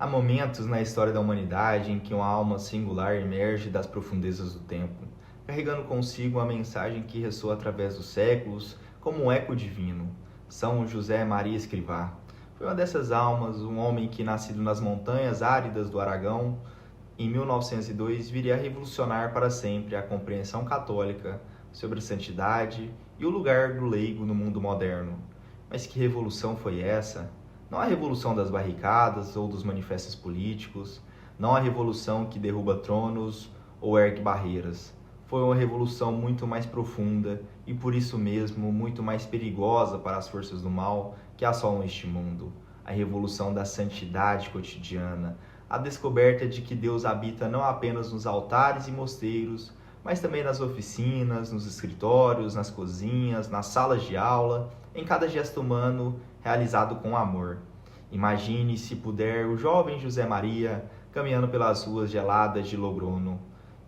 Há momentos na história da humanidade em que uma alma singular emerge das profundezas do tempo, carregando consigo uma mensagem que ressoa através dos séculos como um eco divino. São José Maria Escrivá foi uma dessas almas, um homem que, nascido nas montanhas áridas do Aragão, em 1902, viria a revolucionar para sempre a compreensão católica sobre a santidade e o lugar do leigo no mundo moderno. Mas que revolução foi essa? Não a revolução das barricadas ou dos manifestos políticos, não a revolução que derruba tronos ou ergue barreiras. Foi uma revolução muito mais profunda e, por isso mesmo, muito mais perigosa para as forças do mal que assolam este mundo. A revolução da santidade cotidiana, a descoberta de que Deus habita não apenas nos altares e mosteiros, mas também nas oficinas, nos escritórios, nas cozinhas, nas salas de aula, em cada gesto humano realizado com amor. Imagine, se puder, o jovem José Maria caminhando pelas ruas geladas de Logrono.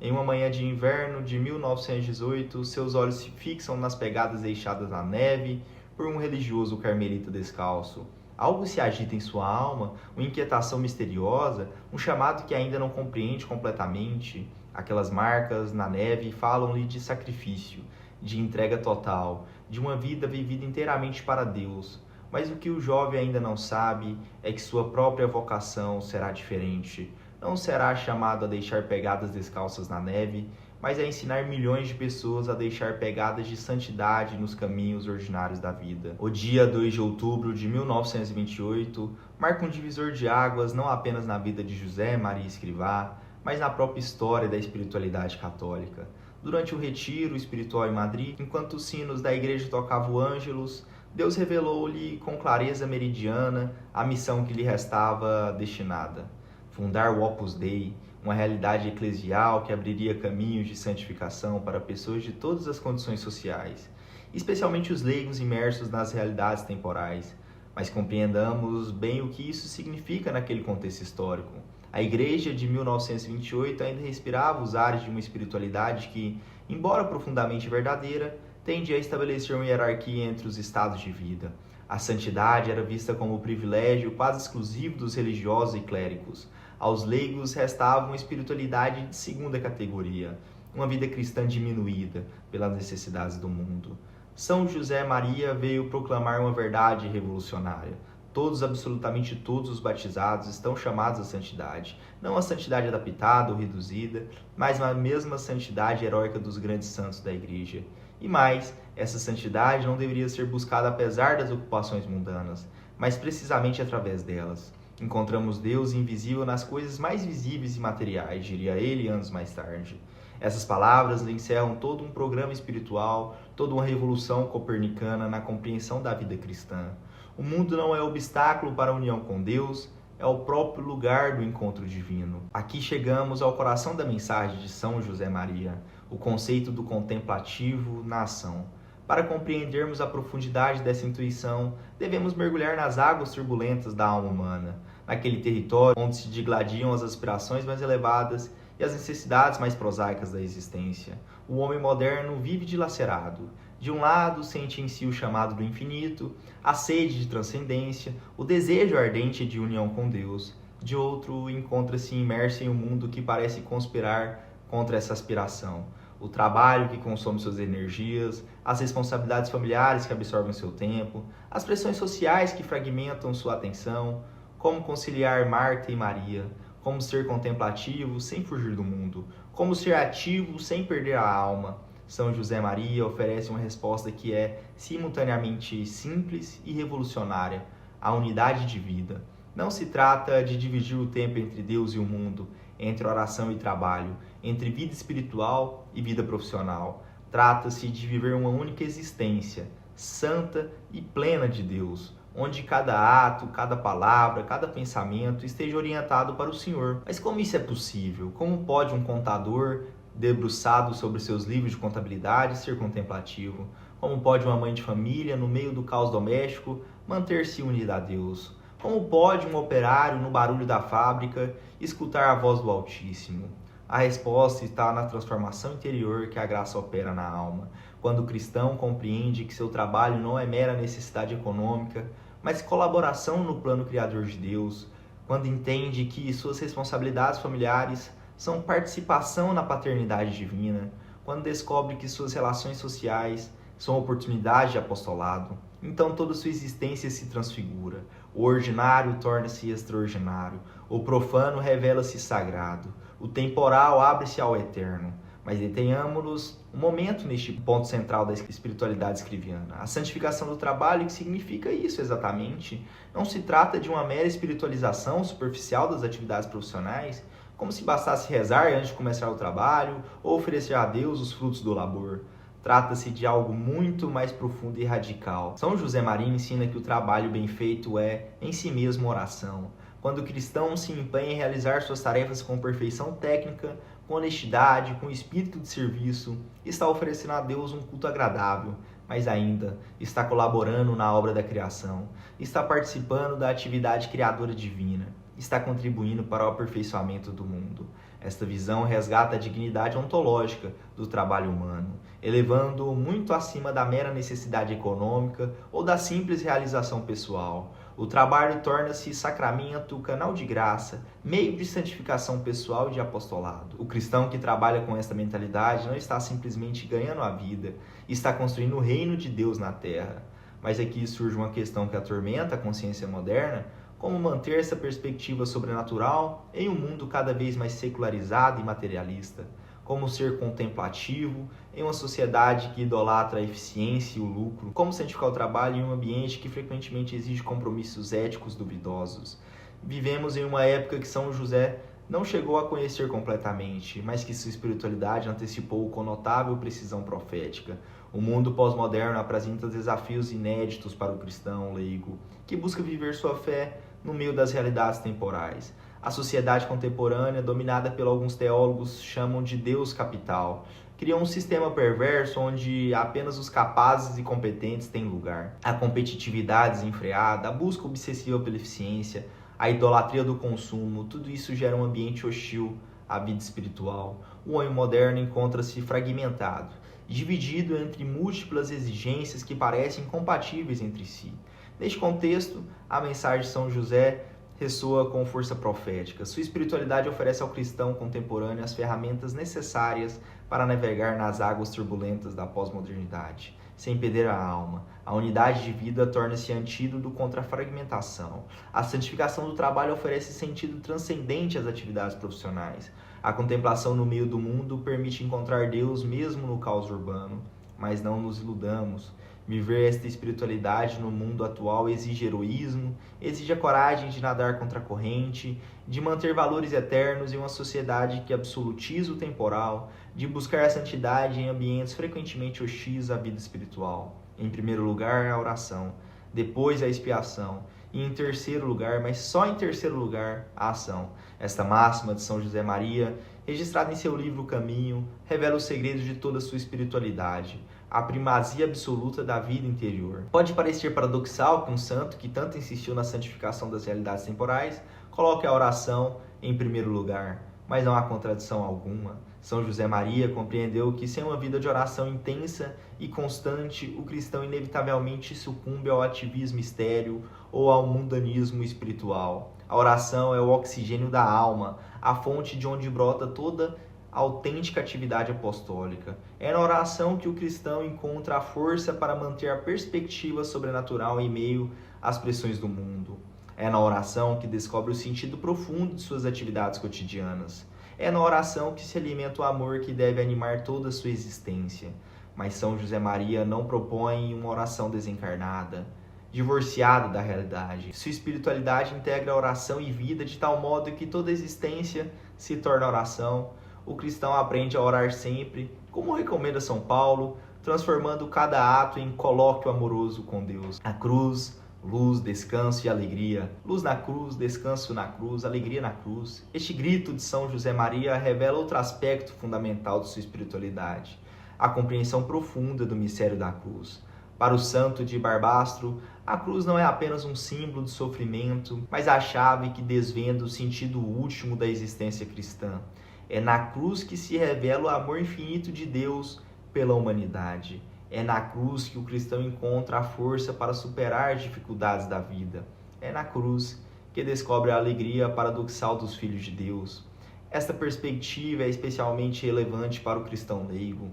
Em uma manhã de inverno de 1918, seus olhos se fixam nas pegadas deixadas na neve por um religioso carmelita descalço. Algo se agita em sua alma, uma inquietação misteriosa, um chamado que ainda não compreende completamente. Aquelas marcas na neve falam-lhe de sacrifício, de entrega total, de uma vida vivida inteiramente para Deus. Mas o que o jovem ainda não sabe é que sua própria vocação será diferente. Não será chamado a deixar pegadas descalças na neve, mas a ensinar milhões de pessoas a deixar pegadas de santidade nos caminhos ordinários da vida. O dia 2 de outubro de 1928 marca um divisor de águas não apenas na vida de José Maria Escrivá, mas na própria história da espiritualidade católica. Durante o retiro espiritual em Madrid, enquanto os sinos da igreja tocavam o Ângelus, Deus revelou-lhe com clareza meridiana a missão que lhe restava destinada: fundar o Opus Dei, uma realidade eclesial que abriria caminhos de santificação para pessoas de todas as condições sociais, especialmente os leigos imersos nas realidades temporais. Mas compreendamos bem o que isso significa naquele contexto histórico. A Igreja de 1928 ainda respirava os ares de uma espiritualidade que, embora profundamente verdadeira, tendia a estabelecer uma hierarquia entre os estados de vida. A santidade era vista como o privilégio quase exclusivo dos religiosos e clérigos. Aos leigos restava uma espiritualidade de segunda categoria, uma vida cristã diminuída pelas necessidades do mundo. São José Maria veio proclamar uma verdade revolucionária. Todos, absolutamente todos os batizados estão chamados à santidade. Não a santidade adaptada ou reduzida, mas a mesma santidade heróica dos grandes santos da Igreja. E mais, essa santidade não deveria ser buscada apesar das ocupações mundanas, mas precisamente através delas. Encontramos Deus invisível nas coisas mais visíveis e materiais, diria ele anos mais tarde. Essas palavras encerram todo um programa espiritual, toda uma revolução copernicana na compreensão da vida cristã. O mundo não é obstáculo para a união com Deus, é o próprio lugar do encontro divino. Aqui chegamos ao coração da mensagem de São José Maria, o conceito do contemplativo na ação. Para compreendermos a profundidade dessa intuição, devemos mergulhar nas águas turbulentas da alma humana, naquele território onde se digladiam as aspirações mais elevadas e as necessidades mais prosaicas da existência. O homem moderno vive dilacerado. De um lado, sente em si o chamado do infinito, a sede de transcendência, o desejo ardente de união com Deus. De outro, encontra-se imerso em um mundo que parece conspirar contra essa aspiração. O trabalho que consome suas energias, as responsabilidades familiares que absorvem seu tempo, as pressões sociais que fragmentam sua atenção. Como conciliar Marta e Maria? Como ser contemplativo sem fugir do mundo? Como ser ativo sem perder a alma? São José Maria oferece uma resposta que é simultaneamente simples e revolucionária: a unidade de vida. Não se trata de dividir o tempo entre Deus e o mundo, entre oração e trabalho, entre vida espiritual e vida profissional. Trata-se de viver uma única existência, santa e plena de Deus, onde cada ato, cada palavra, cada pensamento esteja orientado para o Senhor. Mas como isso é possível? Como pode um contador, debruçado sobre seus livros de contabilidade, ser contemplativo? Como pode uma mãe de família, no meio do caos doméstico, manter-se unida a Deus? Como pode um operário, no barulho da fábrica, escutar a voz do Altíssimo? A resposta está na transformação interior que a graça opera na alma. Quando o cristão compreende que seu trabalho não é mera necessidade econômica, mas colaboração no plano criador de Deus, quando entende que suas responsabilidades familiares são participação na paternidade divina, quando descobre que suas relações sociais são oportunidade de apostolado, então toda sua existência se transfigura. O ordinário torna-se extraordinário, o profano revela-se sagrado, o temporal abre-se ao eterno. Mas detenhamos um momento neste ponto central da espiritualidade escriviana. A santificação do trabalho, que significa isso exatamente, não se trata de uma mera espiritualização superficial das atividades profissionais, como se bastasse rezar antes de começar o trabalho ou oferecer a Deus os frutos do labor. Trata-se de algo muito mais profundo e radical. São José Maria ensina que o trabalho bem feito é, em si mesmo, oração. Quando o cristão se empenha em realizar suas tarefas com perfeição técnica, com honestidade, com espírito de serviço, está oferecendo a Deus um culto agradável, mas ainda está colaborando na obra da criação, está participando da atividade criadora divina, está contribuindo para o aperfeiçoamento do mundo. Esta visão resgata a dignidade ontológica do trabalho humano, elevando-o muito acima da mera necessidade econômica ou da simples realização pessoal. O trabalho torna-se sacramento, canal de graça, meio de santificação pessoal e de apostolado. O cristão que trabalha com esta mentalidade não está simplesmente ganhando a vida, está construindo o reino de Deus na terra. Mas aqui surge uma questão que atormenta a consciência moderna: como manter essa perspectiva sobrenatural em um mundo cada vez mais secularizado e materialista? Como ser contemplativo em uma sociedade que idolatra a eficiência e o lucro? Como santificar o trabalho em um ambiente que frequentemente exige compromissos éticos duvidosos? Vivemos em uma época que São José não chegou a conhecer completamente, mas que sua espiritualidade antecipou com notável precisão profética. O mundo pós-moderno apresenta desafios inéditos para o cristão leigo, que busca viver sua fé no meio das realidades temporais. A sociedade contemporânea, dominada por alguns teólogos, chamam de Deus capital, criou um sistema perverso onde apenas os capazes e competentes têm lugar. A competitividade desenfreada, a busca obsessiva pela eficiência, a idolatria do consumo, tudo isso gera um ambiente hostil à vida espiritual. O homem moderno encontra-se fragmentado, dividido entre múltiplas exigências que parecem incompatíveis entre si. Neste contexto, a mensagem de São José ressoa com força profética. Sua espiritualidade oferece ao cristão contemporâneo as ferramentas necessárias para navegar nas águas turbulentas da pós-modernidade, sem perder a alma. A unidade de vida torna-se antídoto contra a fragmentação. A santificação do trabalho oferece sentido transcendente às atividades profissionais. A contemplação no meio do mundo permite encontrar Deus mesmo no caos urbano. Mas não nos iludamos. Viver esta espiritualidade no mundo atual exige heroísmo, exige a coragem de nadar contra a corrente, de manter valores eternos em uma sociedade que absolutiza o temporal, de buscar a santidade em ambientes frequentemente hostis à vida espiritual. Em primeiro lugar, a oração, depois a expiação, e em terceiro lugar, mas só em terceiro lugar, a ação. Esta máxima de São José Maria, registrada em seu livro O Caminho, revela os segredos de toda a sua espiritualidade, a primazia absoluta da vida interior. Pode parecer paradoxal que um santo que tanto insistiu na santificação das realidades temporais coloque a oração em primeiro lugar, mas não há contradição alguma. São José Maria compreendeu que sem uma vida de oração intensa e constante, o cristão inevitavelmente sucumbe ao ativismo estéril ou ao mundanismo espiritual. A oração é o oxigênio da alma, a fonte de onde brota toda a autêntica atividade apostólica. É na oração que o cristão encontra a força para manter a perspectiva sobrenatural em meio às pressões do mundo. É na oração que descobre o sentido profundo de suas atividades cotidianas. É na oração que se alimenta o amor que deve animar toda a sua existência. Mas São José Maria não propõe uma oração desencarnada, divorciada da realidade. Sua espiritualidade integra oração e vida de tal modo que toda existência se torna oração. O cristão aprende a orar sempre, como recomenda São Paulo, transformando cada ato em colóquio amoroso com Deus. A cruz, luz, descanso e alegria. Luz na cruz, descanso na cruz, alegria na cruz. Este grito de São José Maria revela outro aspecto fundamental de sua espiritualidade, a compreensão profunda do mistério da cruz. Para o santo de Barbastro, a cruz não é apenas um símbolo de sofrimento, mas a chave que desvenda o sentido último da existência cristã. É na cruz que se revela o amor infinito de Deus pela humanidade. É na cruz que o cristão encontra a força para superar as dificuldades da vida. É na cruz que descobre a alegria paradoxal dos filhos de Deus. Esta perspectiva é especialmente relevante para o cristão leigo,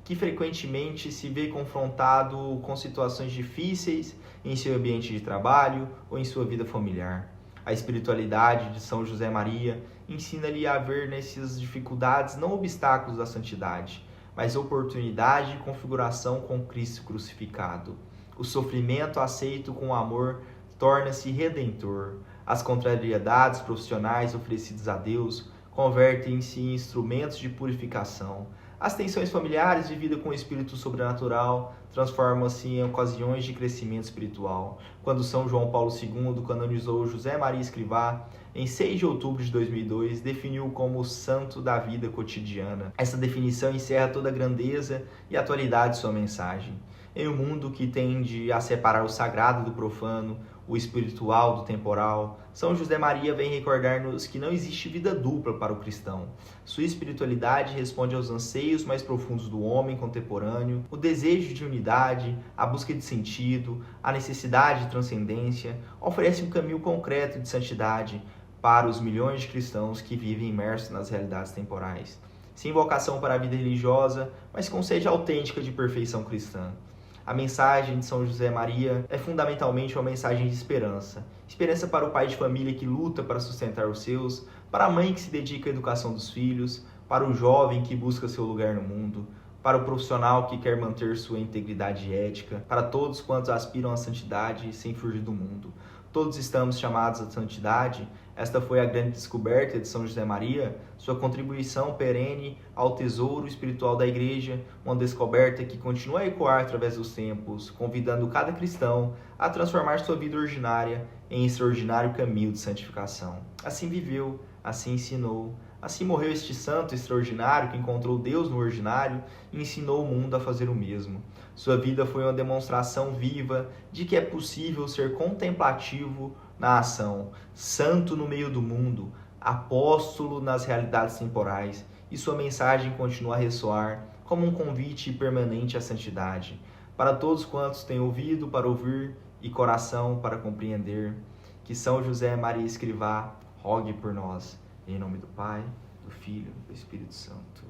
que frequentemente se vê confrontado com situações difíceis em seu ambiente de trabalho ou em sua vida familiar. A espiritualidade de São José Maria ensina-lhe a ver nessas dificuldades não obstáculos da santidade, mas oportunidade de configuração com Cristo crucificado. O sofrimento aceito com amor torna-se redentor. As contrariedades profissionais oferecidas a Deus convertem-se em instrumentos de purificação. As tensões familiares vividas com o espírito sobrenatural transformam-se em ocasiões de crescimento espiritual. Quando São João Paulo II canonizou José Maria Escrivá, em 6 de outubro de 2002, definiu-o como o santo da vida cotidiana. Essa definição encerra toda a grandeza e atualidade de sua mensagem. Em um mundo que tende a separar o sagrado do profano, o espiritual do temporal, São José Maria vem recordar-nos que não existe vida dupla para o cristão. Sua espiritualidade responde aos anseios mais profundos do homem contemporâneo, o desejo de unidade, a busca de sentido, a necessidade de transcendência, oferece um caminho concreto de santidade para os milhões de cristãos que vivem imersos nas realidades temporais. Sem vocação para a vida religiosa, mas com sede autêntica de perfeição cristã. A mensagem de São José Maria é fundamentalmente uma mensagem de esperança. Esperança para o pai de família que luta para sustentar os seus, para a mãe que se dedica à educação dos filhos, para o jovem que busca seu lugar no mundo, para o profissional que quer manter sua integridade ética, para todos quantos aspiram à santidade sem fugir do mundo. Todos estamos chamados à santidade. Esta foi a grande descoberta de São José Maria, sua contribuição perene ao tesouro espiritual da Igreja, uma descoberta que continua a ecoar através dos tempos, convidando cada cristão a transformar sua vida ordinária em extraordinário caminho de santificação. Assim viveu, assim ensinou, assim morreu este santo extraordinário que encontrou Deus no ordinário e ensinou o mundo a fazer o mesmo. Sua vida foi uma demonstração viva de que é possível ser contemplativo na ação, santo no meio do mundo, apóstolo nas realidades temporais, e sua mensagem continua a ressoar como um convite permanente à santidade, para todos quantos têm ouvido para ouvir e coração para compreender. Que São José Maria Escrivá rogue por nós, em nome do Pai, do Filho e do Espírito Santo.